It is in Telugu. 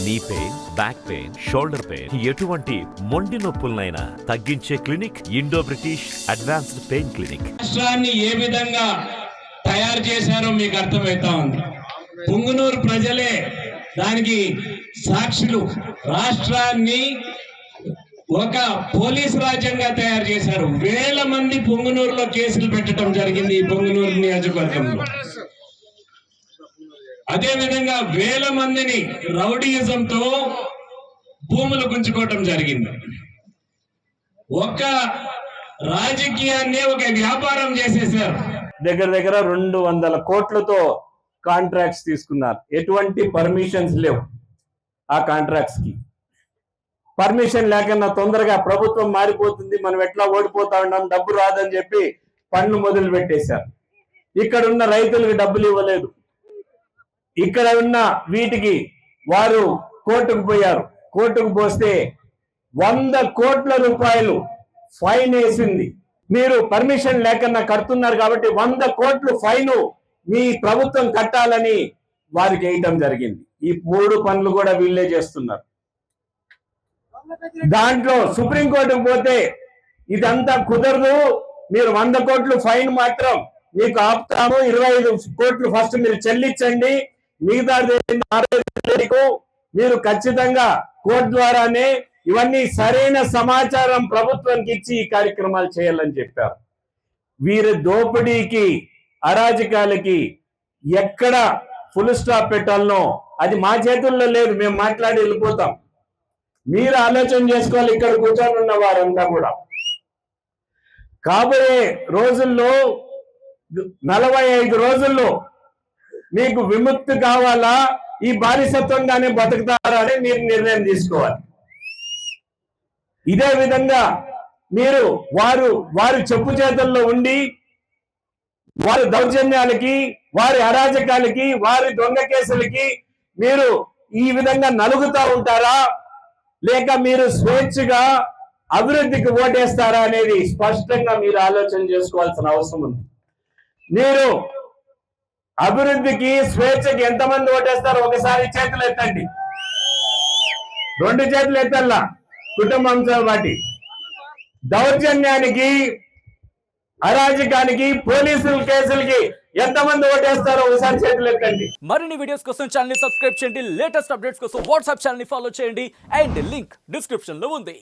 Knee pain, back pain, shoulder pain, ఎటువంటి మొండి నొప్పులనైనా తగ్గించే clinic Indo British advanced pain clinic. రాష్ట్రాన్ని ఏ విధంగా తయారు చేశారో మీకు అర్థమవుతా ఉంది. పుంగనూరు ప్రజలే దానికి సాక్షులు. రాష్ట్రాన్ని ఒక పోలీస్ రాజ్యంగా తయారు చేశారు. వేల మంది పుంగనూరులో కేసులు పెట్టడం జరిగింది ఈ పుంగనూరు నియోజకవర్గంలో. అదే విధంగా వేల మందిని రౌడీయిజంతో భూములు గుంజుకోవటం జరిగింది. ఒక రాజకీయాన్ని ఒక వ్యాపారం చేసేసారు. దగ్గర 200 కోట్లతో కాంట్రాక్ట్స్ తీసుకున్నారు. ఎటువంటి పర్మిషన్స్ లేవు. ఆ కాంట్రాక్ట్స్ కి పర్మిషన్ లేకన్నా తొందరగా ప్రభుత్వం మారిపోతుంది, మనం ఎట్లా ఓడిపోతా ఉన్నాం, డబ్బు రాదని చెప్పి పనులు మొదలు పెట్టేశారు. ఇక్కడ ఉన్న రైతులకు డబ్బులు ఇవ్వలేదు. ఇక్కడ ఉన్న వీటికి వారు కోర్టుకు పోయారు. కోర్టుకు పోస్తే 100 కోట్ల రూపాయలు ఫైన్ వేసింది. మీరు పర్మిషన్ లేకన్నా కడుతున్నారు కాబట్టి 100 కోట్లు ఫైన్ మీ ప్రభుత్వం కట్టాలని వారికి వేయటం జరిగింది. ఈ 3 పనులు కూడా వీళ్ళే చేస్తున్నారు. దాంట్లో సుప్రీంకోర్టుకు పోతే ఇదంతా కుదరదు, మీరు 100 కోట్లు ఫైన్ మాత్రం మీకు ఆపుతాము, 25 కోట్లు ఫస్ట్ మీరు చెల్లించండి, మిగతా మీరు ఖచ్చితంగా కోర్టు ద్వారానే ఇవన్నీ సరైన సమాచారం ప్రభుత్వానికి ఇచ్చి ఈ కార్యక్రమాలు చేయాలని చెప్పారు. వీరి దోపిడీకి, అరాజకాలకి ఎక్కడ ఫుల్ స్టాప్ పెట్టాలనో అది మా చేతుల్లో లేదు. మేము మాట్లాడి వెళ్ళిపోతాం. మీరు ఆలోచన చేసుకోవాలి. ఇక్కడ కూర్చొని ఉన్న వారంతా కూడా కాబోయే రోజుల్లో 45 రోజుల్లో మీకు విముక్తి కావాలా, ఈ బానిసత్వంగానే బతుకుతారా అని మీరు నిర్ణయం తీసుకోవాలి. ఇదే విధంగా మీరు వారి చెప్పు చేతుల్లో ఉండి వారి దౌర్జన్యాలకి, వారి అరాజకాలకి, వారి దొంగ కేసులకి మీరు ఈ విధంగా నలుగుతా ఉంటారా, లేక మీరు స్వేచ్ఛగా అభివృద్ధికి ఓటేస్తారా అనేది స్పష్టంగా మీరు ఆలోచన చేసుకోవాల్సిన అవసరం ఉంది. మీరు అభివృద్ధికి, స్వేచ్ఛకి ఎంతమంది ఓటేస్తారో ఒకసారి చేతులు ఎత్తండి. 2 చేతులు ఎత్తల్లా. కుటుంబంతో పాటి దౌర్జన్యానికి, అరాజకానికి, పోలీసుల కేసులకి ఎంతమంది ఓటేస్తారో ఒకసారి చేతులు ఎత్తండి. మరిన్ని వీడియోస్ కోసం ఛానల్ ని సబ్స్క్రైబ్ చేయండి. లేటెస్ట్ అప్డేట్స్ కోసం వాట్సాప్ ఛానల్ ని ఫాలో చేయండి. అండ్ లింక్ డిస్క్రిప్షన్ లో ఉంది.